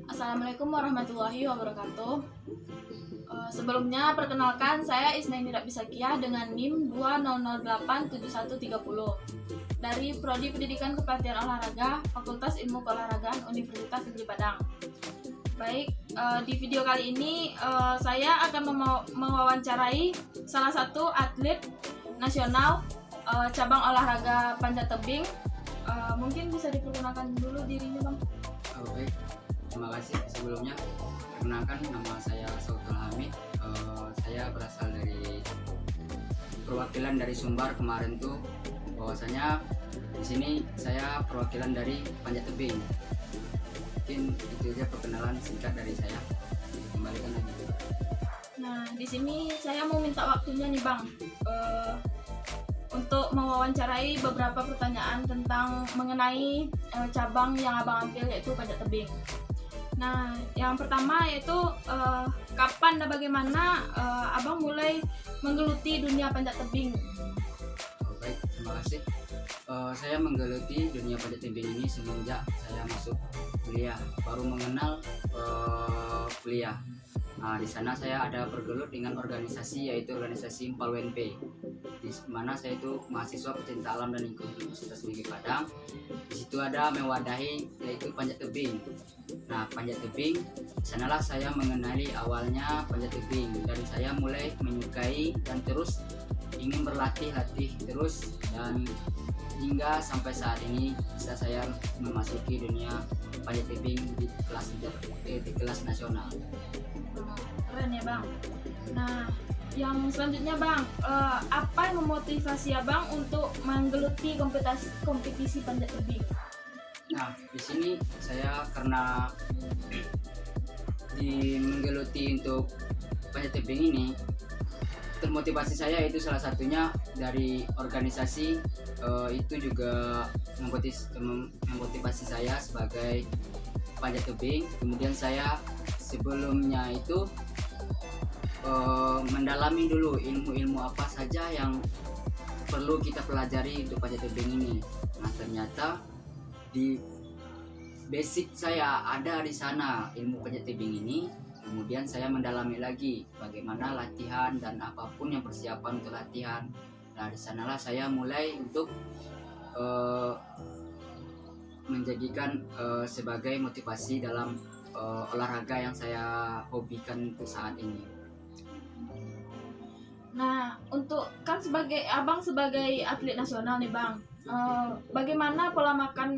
Assalamualaikum warahmatullahi wabarakatuh. Sebelumnya perkenalkan, saya Isnaini Rabisakia dengan NIM 20087130 dari Prodi Pendidikan Kepelatihan Olahraga Fakultas Ilmu Keolahragaan Universitas Negeri Padang. Baik, di video kali ini saya akan mewawancarai salah satu atlet nasional cabang olahraga panjat tebing. Mungkin bisa diperkenalkan dulu dirinya, Bang. Baik, terima kasih. Sebelumnya perkenalkan, nama saya Sautul Hamid. Saya berasal dari perwakilan dari Sumbar. Kemarin tuh bahwasanya di sini saya perwakilan dari panjat tebing. Mungkin itu aja perkenalan singkat dari saya. Kembalikan lagi. Nah, di sini saya mau minta waktunya nih, Bang, untuk mewawancarai beberapa pertanyaan tentang mengenai cabang yang Abang ambil, yaitu panjat tebing. Nah, yang pertama yaitu kapan dan bagaimana Abang mulai menggeluti dunia panjat tebing? Baik, terima kasih. Saya menggeluti dunia panjat tebing ini semenjak saya masuk kuliah, baru mengenal kuliah. Nah, di sana saya ada bergelut dengan organisasi, yaitu organisasi Empal WNP, di mana saya itu mahasiswa pecinta alam dan lingkungan Universitas Negeri Padang. Di situ ada mewadahi yaitu panjat tebing. Nah, panjat tebing, sanalah saya mengenali awalnya panjat tebing, dan saya mulai menyukai dan terus ingin berlatih terus, dan hingga sampai saat ini bisa saya memasuki dunia panjat tebing di kelas nasional. Keren ya, Bang. Nah, yang selanjutnya, Bang, apa yang memotivasi Abang untuk menggeluti kompetisi panjat tebing? Nah, di sini saya karena menggeluti untuk panjat tebing ini, termotivasi saya itu salah satunya dari organisasi, itu juga memotivasi saya sebagai panjat tebing. Kemudian saya sebelumnya itu mendalami dulu ilmu-ilmu apa saja yang perlu kita pelajari untuk panjat tebing ini. Nah, ternyata di basic saya ada di sana ilmu panjat tebing ini. Kemudian saya mendalami lagi bagaimana latihan dan apapun yang persiapan untuk latihan. Nah, di sanalah saya mulai untuk menjadikan sebagai motivasi dalam olahraga yang saya hobikan untuk saat ini. Nah, untuk kan Abang sebagai atlet nasional nih, Bang, bagaimana pola makan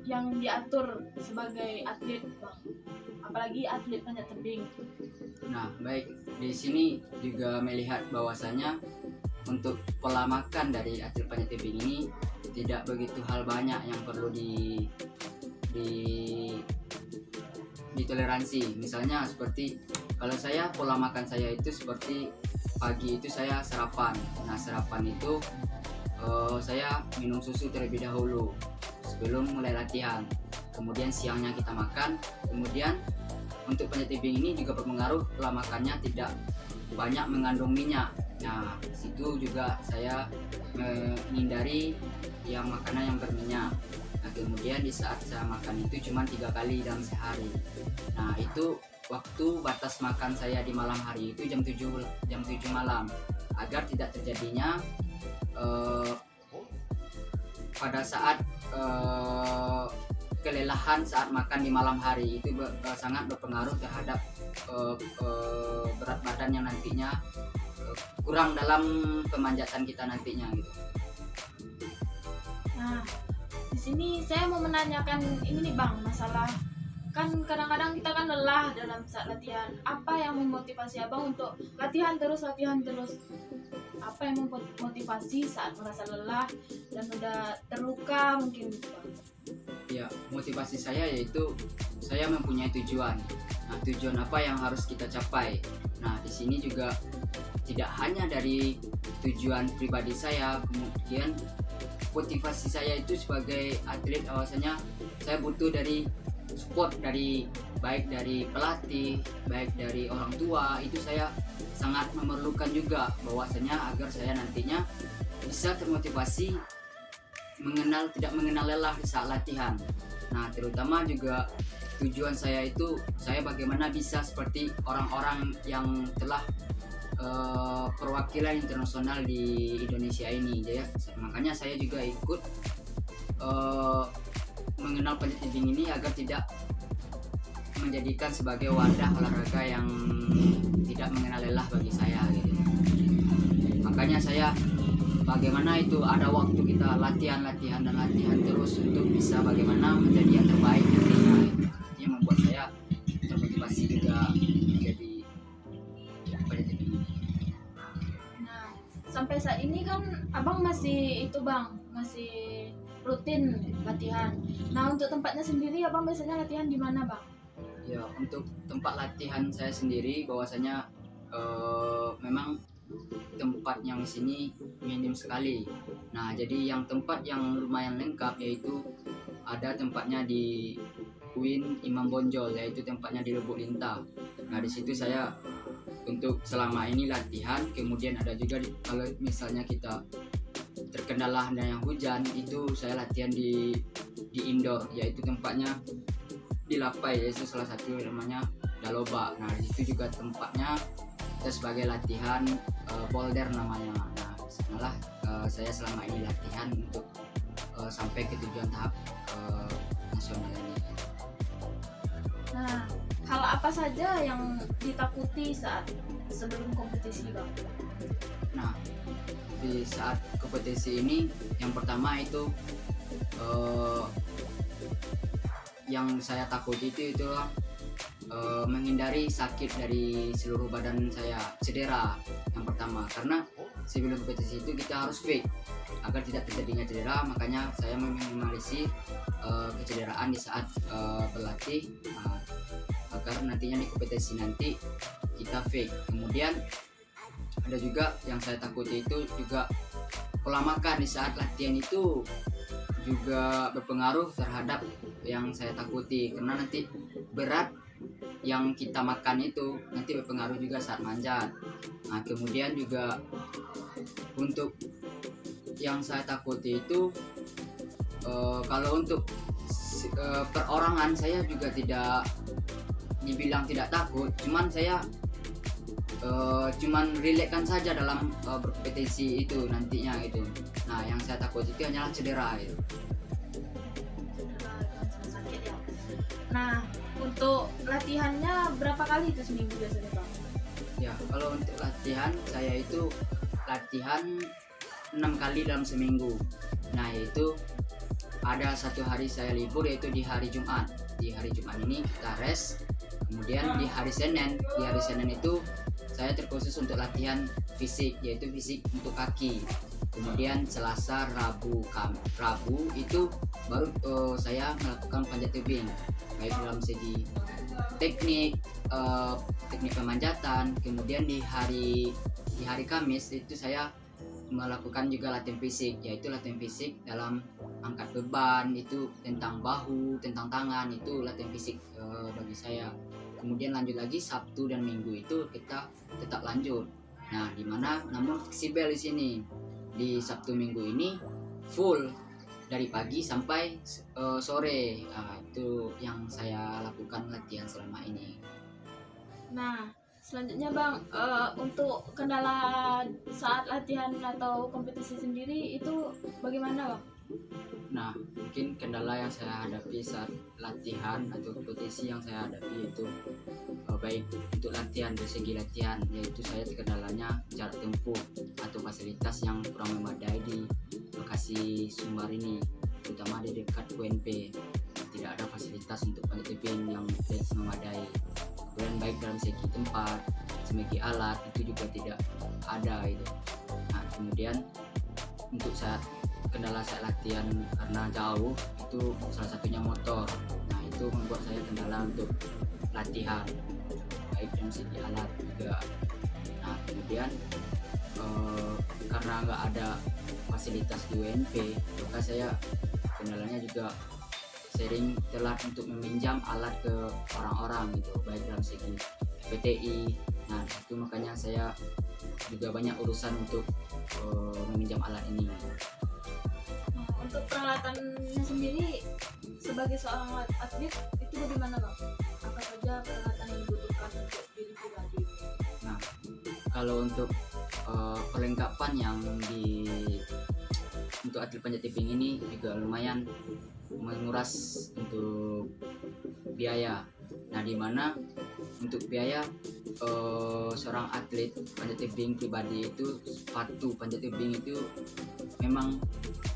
yang diatur sebagai atlet, Bang? Apalagi atlet panjat tebing. Nah, baik, di sini juga melihat bahwasanya untuk pola makan dari atlet panjat tebing ini tidak begitu hal banyak yang perlu ditoleransi. Misalnya seperti kalau saya, pola makan saya itu seperti pagi itu saya sarapan. Nah, sarapan itu saya minum susu terlebih dahulu sebelum mulai latihan. Kemudian siangnya kita makan. Kemudian untuk panjat tebing ini juga berpengaruh, pola makannya tidak banyak mengandung minyak. Nah, situ juga saya menghindari yang makanan yang berminyak. Nah, kemudian di saat saya makan itu cuma 3 kali dalam sehari. Nah, itu waktu batas makan saya di malam hari itu jam 7 malam, agar tidak terjadinya pada saat kelelahan saat makan di malam hari. Itu sangat berpengaruh terhadap berat badan yang nantinya kurang dalam pemanjatan kita nantinya gitu. Nah, di sini saya mau menanyakan ini nih, Bang, masalah kan kadang-kadang kita kan lelah dalam saat latihan. Apa yang memotivasi Abang untuk latihan terus? Apa yang memotivasi saat merasa lelah dan udah terluka mungkin, Bang? Ya, motivasi saya yaitu saya mempunyai tujuan. Nah, tujuan apa yang harus kita capai? Nah, di sini juga tidak hanya dari tujuan pribadi saya, kemudian motivasi saya itu sebagai atlet, awalnya saya butuh dari support dari baik dari pelatih, baik dari orang tua. Itu saya sangat memerlukan juga bahwasanya agar saya nantinya bisa termotivasi tidak mengenal lelah di saat latihan. Nah, terutama juga tujuan saya itu saya bagaimana bisa seperti orang-orang yang telah perwakilan internasional di Indonesia ini ya. Makanya saya juga ikut mengenal panjat tebing ini agar tidak menjadikan sebagai wadah olahraga yang tidak mengenal lelah bagi saya gitu. Makanya saya bagaimana itu ada waktu kita latihan terus untuk bisa bagaimana menjadi yang terbaik nantinya. Ini membuat saya termotivasi juga menjadi panjat tebing. Nah, sampai saat ini kan abang masih masih rutin latihan. Nah, untuk tempatnya sendiri abang biasanya latihan di mana, Bang? Ya, untuk tempat latihan saya sendiri bahwasanya memang tempat yang di sini minim sekali. Nah, jadi yang tempat yang lumayan lengkap yaitu ada tempatnya di UIN Imam Bonjol, yaitu tempatnya di Lubuk Lintah. Nah, di situ saya untuk selama ini latihan. Kemudian ada juga kalau misalnya kita terkendala yang hujan, itu saya latihan di indoor, yaitu tempatnya di Lapai, yaitu salah satu namanya Daloba. Nah, di situ juga tempatnya kita sebagai latihan polder namanya. Nah, setelah saya selama ini latihan untuk sampai ke tujuan tahap nasional ini. Nah, hal apa saja yang ditakuti saat sebelum kompetisi, Bang? Nah, di saat kompetisi ini yang pertama itu yang saya takuti itu menghindari sakit dari seluruh badan saya, cedera yang pertama, karena sebelum kompetisi itu kita harus fit agar tidak terjadinya cedera. Makanya saya meminimalisir kecederaan di saat berlatih agar nantinya di kompetisi nanti kita fit. Kemudian ada juga yang saya takuti itu juga pola makan di saat latihan itu juga berpengaruh terhadap yang saya takuti, karena nanti berat yang kita makan itu nanti berpengaruh juga saat manjat. Nah, kemudian juga untuk yang saya takuti itu kalau untuk perorangan saya juga tidak dibilang tidak takut, cuman saya cuman relaxkan saja dalam berkompetisi itu nantinya gitu. Nah, yang saya takut itu hanyalah cedera gitu. Sakit ya. Nah, untuk latihannya berapa kali itu seminggu biasanya, Bang? Ya, kalau untuk latihan saya itu latihan 6 kali dalam seminggu. Nah, yaitu ada satu hari saya libur, yaitu di hari Jumat. Di hari Jumat ini kita rest. Kemudian di hari Senin itu saya terkhusus untuk latihan fisik, yaitu fisik untuk kaki. Kemudian Selasa, Rabu itu baru saya melakukan panjat tebing, baik dalam segi teknik pemanjatan. Kemudian di hari Kamis itu saya melakukan juga latihan fisik, yaitu latihan fisik dalam angkat beban, itu tentang bahu, tentang tangan, itu latihan fisik bagi saya. Kemudian lanjut lagi Sabtu dan Minggu itu kita tetap lanjut. Nah, dimana namun fleksibel di sini. Di Sabtu Minggu ini full dari pagi sampai sore. Nah, itu yang saya lakukan latihan selama ini. Nah, selanjutnya, Bang, untuk kendala saat latihan atau kompetisi sendiri itu bagaimana, Bang? Nah, mungkin kendala yang saya hadapi saat latihan atau kompetisi yang saya hadapi itu baik untuk latihan, dari segi latihan, yaitu saya terkendalanya jarak tempuh atau fasilitas yang kurang memadai di lokasi Sumbar ini, terutama di dekat UNP. Tidak ada fasilitas untuk panjat tebing yang memadai. Kemudian baik dalam segi tempat, segi alat itu juga tidak ada itu. Nah, kemudian untuk kendala saat latihan karena jauh itu salah satunya motor. Nah, itu membuat saya kendala untuk latihan baik dari segi alat juga. Nah, kemudian karena nggak ada fasilitas di UNP, maka saya kendalanya juga sering telat untuk meminjam alat ke orang-orang gitu, baik dalam segi PTI. Nah, itu makanya saya juga banyak urusan untuk meminjam alat ini. untuk peralatannya sendiri sebagai seorang atlet itu bagaimana bang? Apa saja peralatan yang dibutuhkan untuk diri pribadi? Nah, kalau untuk perlengkapan yang untuk atlet panjat tebing ini juga lumayan menguras untuk biaya. Nah, di mana untuk biaya seorang atlet panjat tebing pribadi itu, sepatu panjat tebing itu memang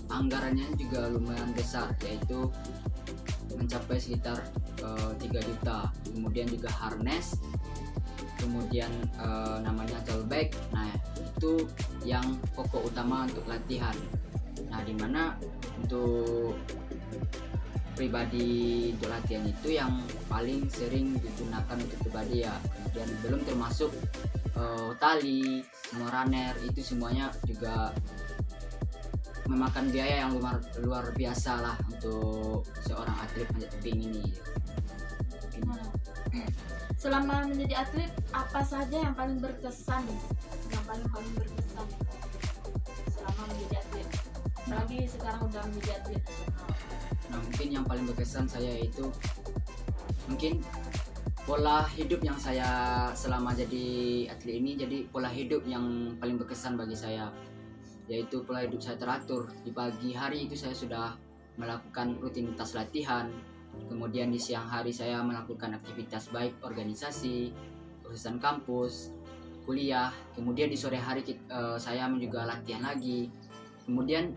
anggarannya juga lumayan besar, yaitu mencapai sekitar 3 juta. Kemudian juga harness, kemudian namanya tote bag. Nah, itu yang pokok utama untuk latihan. Nah, dimana untuk pribadi untuk latihan itu yang paling sering digunakan untuk pribadi ya. Kemudian belum termasuk tali, semua runner, itu semuanya juga memakan biaya yang luar biasa lah untuk seorang atlet panjat tebing ini. Nah, selama menjadi atlet apa saja yang paling berkesan, selama menjadi atlet? Apalagi sekarang udah menjadi atlet nasional. Nah, mungkin yang paling berkesan saya itu mungkin pola hidup yang saya selama jadi atlet ini, jadi pola hidup yang paling berkesan bagi saya, yaitu pola hidup saya teratur. Di pagi hari itu saya sudah melakukan rutinitas latihan, kemudian di siang hari saya melakukan aktivitas baik organisasi, urusan kampus, kuliah, kemudian di sore hari saya juga latihan lagi. Kemudian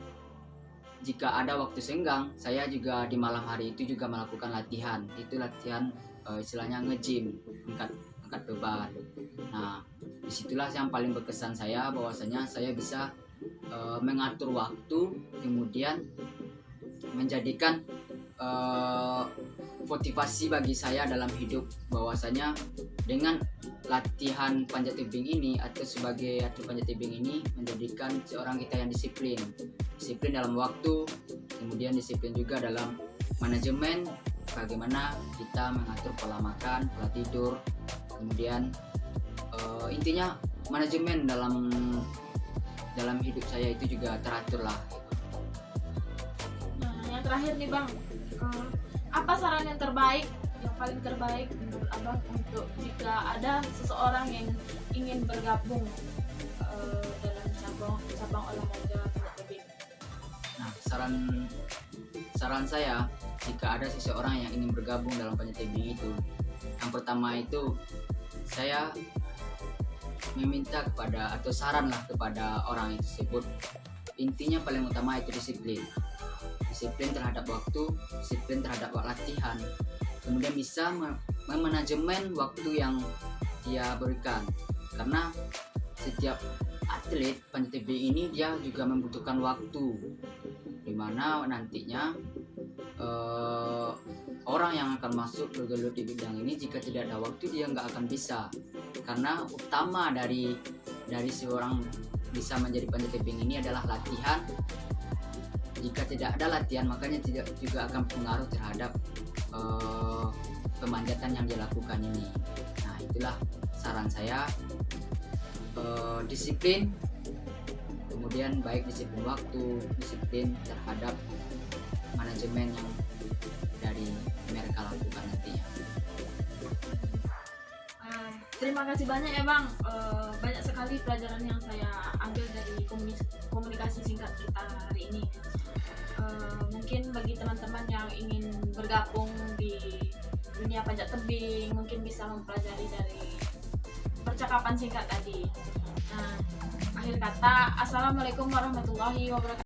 jika ada waktu senggang, saya juga di malam hari itu juga melakukan latihan. Itu latihan istilahnya nge-gym, angkat beban. Nah, disitulah yang paling berkesan saya, bahwasanya saya bisa mengatur waktu, kemudian menjadikan motivasi bagi saya dalam hidup, bahwasanya dengan latihan panjat tebing ini atau sebagai atlet panjat tebing ini menjadikan seorang kita yang disiplin dalam waktu, kemudian disiplin juga dalam manajemen, bagaimana kita mengatur pola makan, pola tidur, kemudian intinya manajemen dalam hidup saya itu juga teratur lah. Nah, yang terakhir nih bang, apa saran yang paling terbaik menurut abang untuk jika ada seseorang yang ingin bergabung dalam cabang olahraga panjat tebing? Nah, saran saya jika ada seseorang yang ingin bergabung dalam panjat tebing itu, yang pertama itu saya meminta atau saran lah kepada orang tersebut, intinya paling utama itu disiplin terhadap waktu, disiplin terhadap latihan, kemudian bisa memanajemen waktu yang dia berikan, karena setiap atlet panjat tebing ini dia juga membutuhkan waktu, dimana nantinya orang yang akan masuk bergelut di bidang ini jika tidak ada waktu dia nggak akan bisa, karena utama dari seorang bisa menjadi panjat tebing ini adalah latihan. Jika tidak ada latihan, makanya tidak juga akan pengaruh terhadap pemanjatan yang dilakukan ini. Nah, itulah saran saya, disiplin, kemudian baik disiplin waktu, disiplin terhadap manajemen yang dari mereka lakukan nantinya. Terima kasih banyak ya bang, banyak sekali pelajaran yang saya ambil dari komunikasi singkat kita hari ini. Mungkin bagi teman-teman yang ingin bergabung di dunia panjat tebing mungkin bisa mempelajari dari percakapan singkat tadi. Nah, akhir kata, assalamualaikum warahmatullahi wabarakatuh.